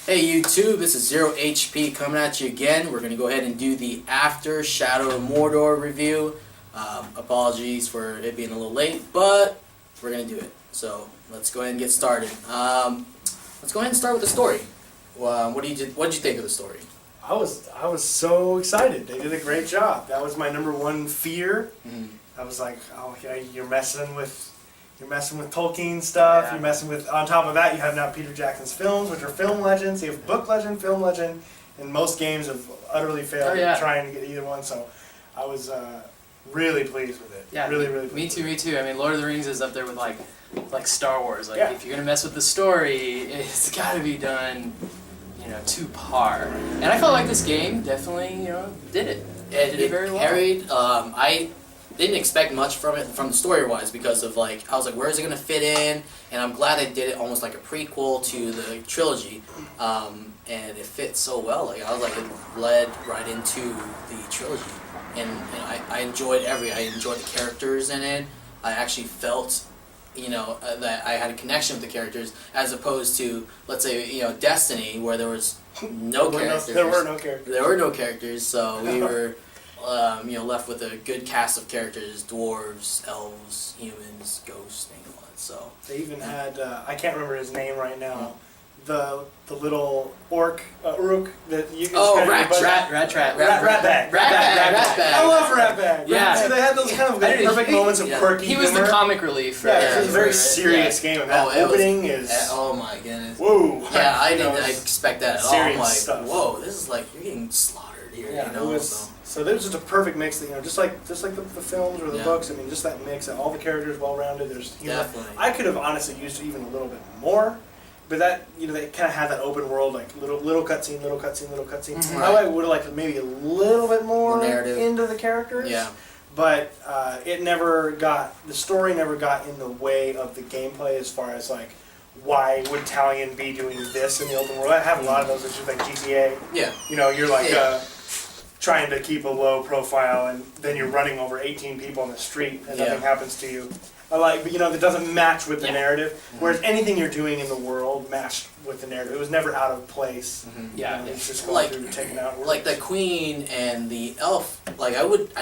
Hey YouTube, this is Zero HP coming at you again. We're going to go ahead and do the After Shadow of Mordor review. Apologies for it being a little late, but we're going to do it. So let's go ahead and get started. Let's go ahead and start with the story. What did you think of the story? I was so excited. They did a great job. That was my number one fear. I was like, oh, okay, you're messing with Tolkien stuff. Yeah. You're messing with. On top of that, you have now Peter Jackson's films, which are film legends. You have book legend, film legend, and most games have utterly failed trying to get either one. So I was really pleased with it. Yeah, really me pleased. too. Me too. I mean, Lord of the Rings is up there with like Star Wars. Like, Yeah. if you're gonna mess with the story, it's got to be done, to par. And I felt like this game definitely, did it. Did it very well. Carried. I didn't expect much from it, from the story-wise, because of I was like, where is it gonna fit in? And I'm glad they did it almost like a prequel to the trilogy, and it fit so well. Like I was like, it led right into the trilogy, and I enjoyed I enjoyed the characters in it. I actually felt, that I had a connection with the characters, as opposed to, let's say, Destiny, where there was no characters. There were no characters. There were no characters, so we were. Left with a good cast of characters: dwarves, elves, humans, ghosts, and all that. So They even had I can't remember his name right now. The little orc Uruk that you can Rat Ratbag. Ratbag. I love Ratbag. Yeah. So they had those kind of perfect moments of quirky He was the humor. comic relief. Yeah, it was a very for it. serious game, and that it was- opening is oh my goodness. whoa. Yeah, I You know, didn't it's expect that at all. serious I'm like, stuff. whoa, this is like you're getting slaughtered here. Yeah, it was. So there was just a perfect mix. Just like the films or the Yeah. books. I mean, just that mix. All the characters well rounded. There's humor. Definitely. I could have honestly used even a little bit more. But that, they kind of had that open world, like little cutscene. Mhm. I would have liked maybe a little bit more narrative. into the characters. Yeah. But the story never got in the way of the gameplay as far as like, why would Talion be doing this in the open world? I have a lot of those issues like GTA. Yeah. You're like Yeah. trying to keep a low profile and then you're running over 18 people on the street and nothing happens to you. But that doesn't match with the narrative. Whereas anything you're doing in the world matched with the narrative. It was never out of place. Yeah. It's just going through taking out words. Like the queen and the elf. I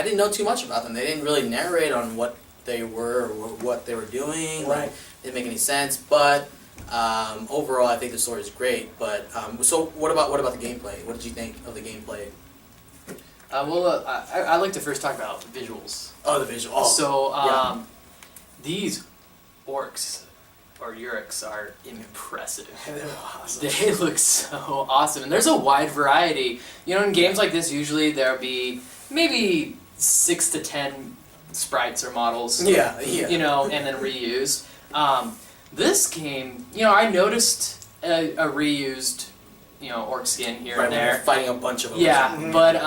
didn't know too much about them. They didn't really narrate on what they were or what they were doing. Right. Didn't make any sense. But overall, I think the story is great. But so what about the gameplay? What did you think of the gameplay? I'd like to first talk about visuals. Oh, the visual. Oh, So, these orcs, or Uruks, are impressive. They're awesome. They look so awesome. And there's a wide variety. In games like this, usually there'll be maybe 6 to 10 sprites or models. Yeah. And then reused. This game, I noticed a reused, orc skin here and there. Fighting a bunch of them. Yeah, but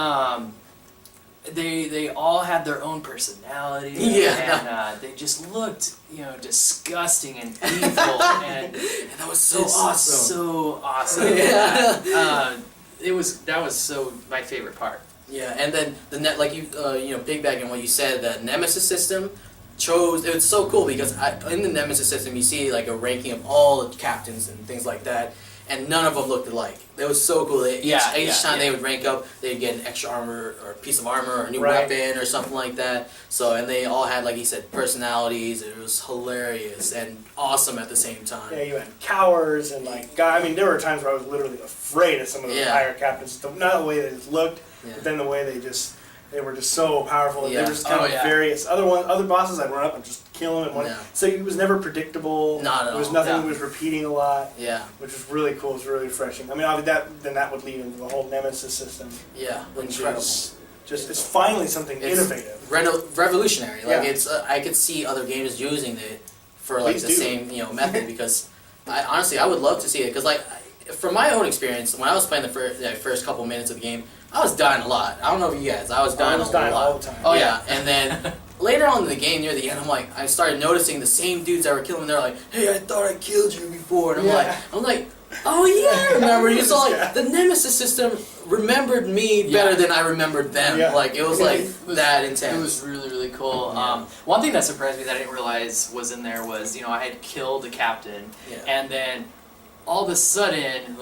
they all had their own personality. Yeah. And they just looked, disgusting and evil, and that was so awesome. So awesome. Yeah. That was so my favorite part. Yeah, and then piggybacking what you said, the Nemesis system it was so cool because in the Nemesis system you see like a ranking of all the captains and things like that, and none of them looked alike. It was so cool. Each time they would rank up, they'd get an extra armor or a piece of armor or a new weapon or something like that. So, and they all had, like you said, personalities. It was hilarious and awesome at the same time. Yeah, you had cowards and there were times where I was literally afraid of some of the higher captains. Not the way they just looked, but then the way they were just so powerful. And they were just kind of various. Other bosses I'd run up and just kill them. So it was never predictable. Not at all. There was nothing that was repeating a lot. Yeah. Which was really cool. It was really refreshing. I mean, obviously that would lead into the whole Nemesis system. Yeah, which incredible. It's finally something innovative. Revolutionary. I could see other games using it for the same method because honestly I would love to see it because from my own experience when I was playing the first couple minutes of the game I was dying a lot. I don't know if you guys. I was dying a lot all the time. Oh yeah, and then later on in the game near the end I started noticing the same dudes that were killing me. They're like, hey, I thought I killed you before, and I'm like. Oh yeah, I remember. You saw the Nemesis system remembered me better than I remembered them. Yeah. It was that intense. It was really, really cool. Yeah. One thing that surprised me that I didn't realize was in there was, I had killed a captain, and then all of a sudden,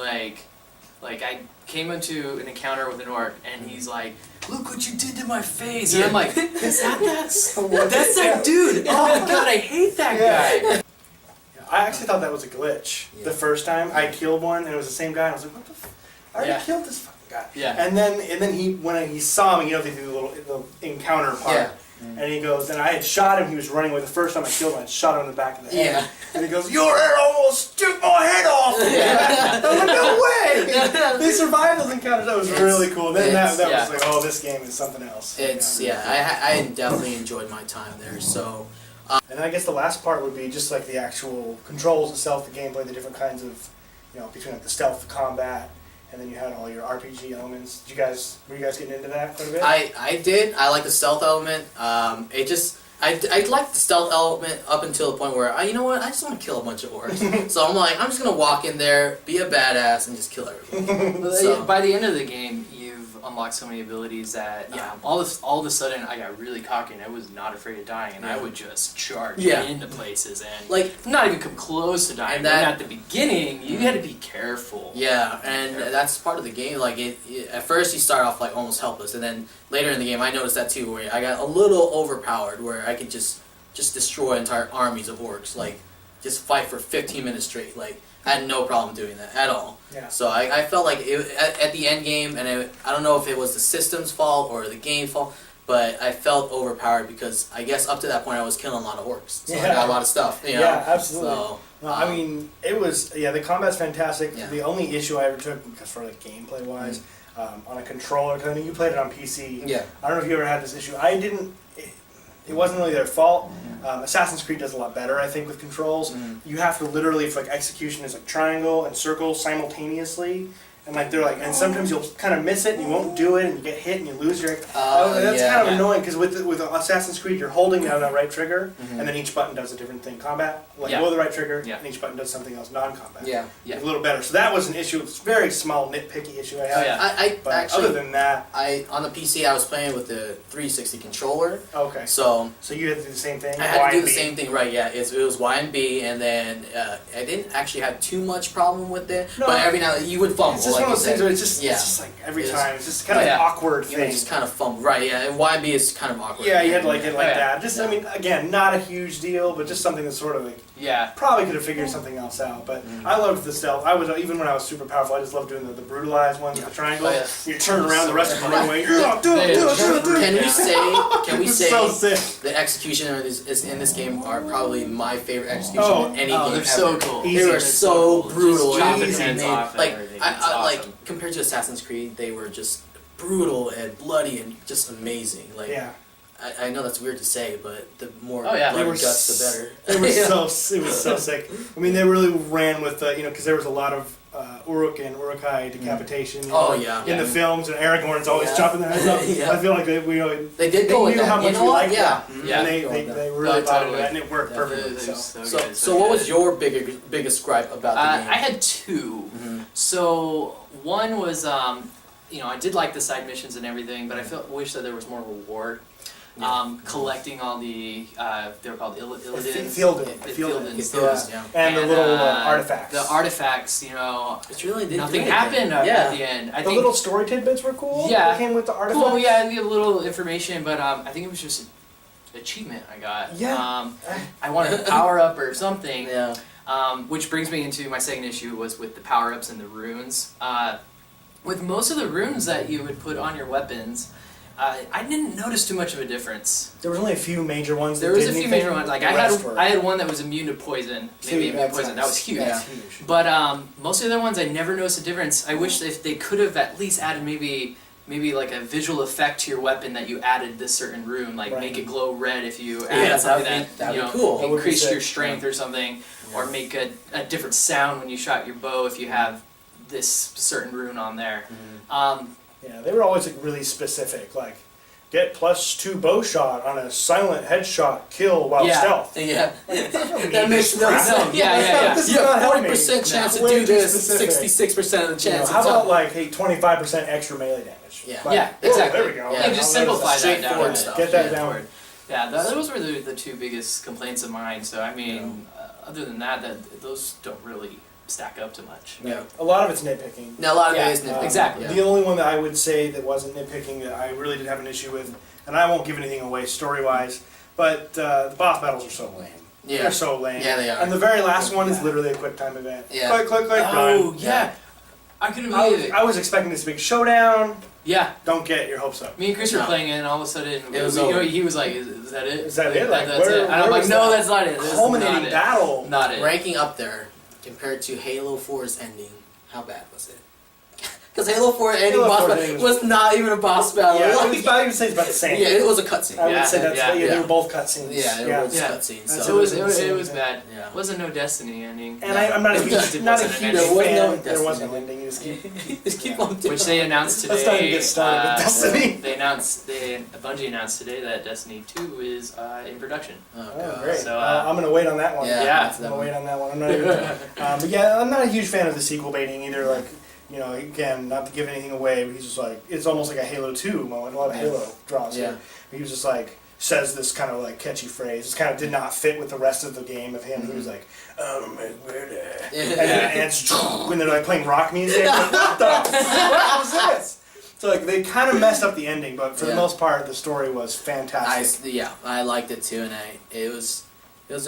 Like, I came into an encounter with an orc, and he's like, "Look what you did to my face!" And I'm like, "Is that that's that dude? Oh my god, I hate that guy." I actually thought that was a glitch the first time. I killed one, and it was the same guy. And I was like, "What the? I already killed this fucking guy." Yeah. And then he when he saw me, they do the encounter part. Yeah. And he goes, and I had shot him. He was running away. The first time I killed him, I shot him in the back of the head. Yeah. And he goes, "Your arrow almost took my head off." I was like, "No way!" They survived those encounters. That was really cool. Then that was like, "Oh, this game is something else." I definitely enjoyed my time there. So. And I guess the last part would be just like the actual controls itself, the gameplay, the different kinds of, between like the stealth, the combat, and then you had all your RPG elements. Were you guys getting into that quite a bit? I did. I like the stealth element. I liked the stealth element up until the point where, you know what, I just want to kill a bunch of orcs. So I'm like, I'm just going to walk in there, be a badass, and just kill everything. So. By the end of the game, you've unlocked so many abilities that all of a sudden I got really cocky and I was not afraid of dying, and I would just charge into places and not even come close to dying. And at the beginning, you had to be careful. Yeah, and that's part of the game. Like at first you start off like almost helpless, and then later in the game I noticed that too, where I got a little overpowered, where I could just destroy entire armies of orcs, like just fight for 15 minutes straight. Like I had no problem doing that at all. Yeah. So I felt like at the end game, and I don't know if it was the system's fault or the game's fault, but I felt overpowered because I guess up to that point I was killing a lot of orcs. So I got a lot of stuff. Yeah, absolutely. So, no, I mean, it was, the combat's fantastic. Yeah. The only issue I ever took, because for like gameplay wise, on a controller, because I know you played it on PC. Yeah. I don't know if you ever had this issue. I didn't. It wasn't really their fault. Assassin's Creed does a lot better, I think, with controls. You have to literally, for like execution, is like triangle and circle simultaneously, and like they're like, and sometimes you'll kind of miss it and you won't do it and you get hit and you lose your. That's kind of annoying because with Assassin's Creed, you're holding down the right trigger, and then each button does a different thing. Combat, go the right trigger, and each button does something else. Non-combat, a little better. So that was an issue. It's a very small nitpicky issue I had. But actually, other than that, on the PC I was playing with the 360 controller. Okay. So you had to do the same thing. I had to do the same thing, right? Yeah, it was Y and B, and then I didn't actually have too much problem with it. No, but every now and then you would fumble. It's just like one of those things where it's just like every time it's just kind of an awkward thing. Just kind of fumble, right? Yeah, and Y and B is kind of awkward. Yeah, you had to like it like that. Just I mean, again, not a huge deal, but just something that's sort of like probably could have figured something else out. But I loved the stealth. I was even when I was super powerful, I just loved doing the brutalized ones with the triangle. You turn around, the rest of them run away. Can we say so sick. The execution in this game are probably my favorite execution in any game they're ever. so cool. They were so brutal. Like compared to Assassin's Creed, they were just brutal and bloody and just amazing. Like I know that's weird to say, but the more blood and guts, the better. It was so sick. I mean, they really ran with because there was a lot of Uruk and Urukai decapitation. In the films, and Aragorn's always chopping their heads off. I feel like they did go with that. How much we liked that. Yeah, and they really bought into that, and it worked perfectly. So what was your biggest gripe about the game? I had two. So one was, I did like the side missions and everything, but I wish that there was more reward. Collecting all the, they were called Illidan. Fieldins. And the little artifacts. The artifacts, It really didn't nothing happened at the end. I think little story tidbits were cool. Yeah. That came with the artifacts. Cool, yeah, and the little information, but I think it was just an achievement I got. Yeah. I wanted a power up or something. Yeah. Which brings me into my second issue was with the power ups and the runes. With most of the runes that you would put on your weapons, I didn't notice too much of a difference. There was only a few major ones. There was a few major ones. Like I had one that was immune to poison. Maybe immune to poison. That was huge. That's huge. But most of the other ones, I never noticed a difference. I wish if they could have at least added maybe like a visual effect to your weapon that you added this certain rune, like make it glow red if you added something that cool. Increased your strength or something, or make a different sound when you shot your bow if you have this certain rune on there. Yeah, they were always like really specific, like get +2 bow shot on a silent headshot kill while stealth. Yeah, that makes no sense. Yeah. You have 40% chance to do this, 66% of the chance. How about like 25% extra melee damage? Yeah, exactly. There we go. Yeah, just simplify that down. Get that down. Yeah, those were the two biggest complaints of mine. So I mean, other than that, those don't really stack up to much. Yeah. A lot of it's nitpicking. No, a lot of it is nitpicking. Exactly. The only one that I would say that wasn't nitpicking that I really did have an issue with, and I won't give anything away story-wise, but the boss battles are so lame. Yeah. They're so lame. Yeah, they are. And the very last one is literally a quick time event. Yeah. Click, click, click, Oh, done. yeah. I couldn't believe it. I was expecting this big showdown. Yeah. Don't get your hopes up. Me and Chris were playing it, and all of a sudden, It was over. he was like, "Is that it? Is that it? Like, that's it." And I'm like, "No, that's not it. This is culminating not it. battle. Not it." Ranking up there compared to Halo 4's ending, how bad was it? Because Halo 4 ending Halo boss 4 battle ending was not even a boss battle. Yeah, Like, I would say it's about the same. yeah, it was a cutscene. I would say that's yeah, they were both cutscenes. Yeah, it was cutscenes. That's So It was bad. Yeah. Wasn't no Destiny ending. And I'm not a huge, It not a wasn't huge an ending. There was no fan. There was no Destiny. ending. You just keep. Just keep on doing Which they announced today. Let's not even get started with Destiny. Bungie announced today that Destiny 2 is in production. Oh, Oh, God. great. So, I'm gonna wait on that one. Yeah, I'm gonna wait on that one. I'm not even. But yeah, I'm not a huge fan of the sequel baiting either. Like, you know, again, not to give anything away, but he's just like, it's almost like a Halo 2 moment. A lot of Halo draws here. He was just like, says this kind of like catchy phrase. It kind of did not fit with the rest of the game of him. He was like, murder. And it's when they're like playing rock music. Like, what the fuck was this? So like they kind of messed up the ending, but for the most part, the story was fantastic. I liked it too, and it was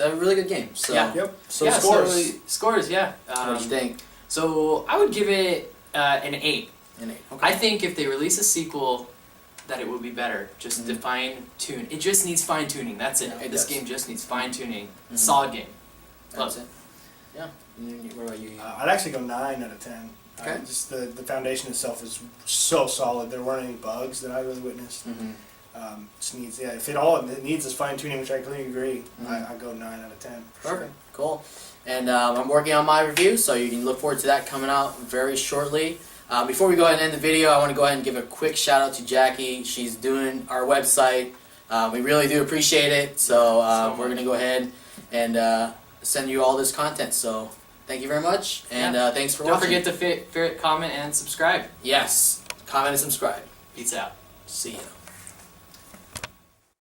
a really good game. So Yep. So yeah, scores. Scores, yeah. what do you think? So I would give it an 8. An 8. Okay. I think if they release a sequel, that it will be better. Just to fine tune. It just needs fine tuning. That's it. Yeah, This does. game just needs fine tuning. Solid game. That's it. Yeah. What about you? I'd actually go 9 out of 10. Okay. Just the foundation itself is so solid. There weren't any bugs that I really witnessed. Just needs, if it needs is fine tuning, which I completely agree. I go 9 out of 10. Perfect. Cool. And I'm working on my review, so you can look forward to that coming out very shortly. Before we go ahead and end the video, I want to go ahead and give a quick shout out to Jackie. She's doing our website. We really do appreciate it. So we're going to go ahead and send you all this content. So thank you very much, and thanks for watching. Don't forget to comment, and subscribe. Yes. Comment and subscribe. Peace out. See ya.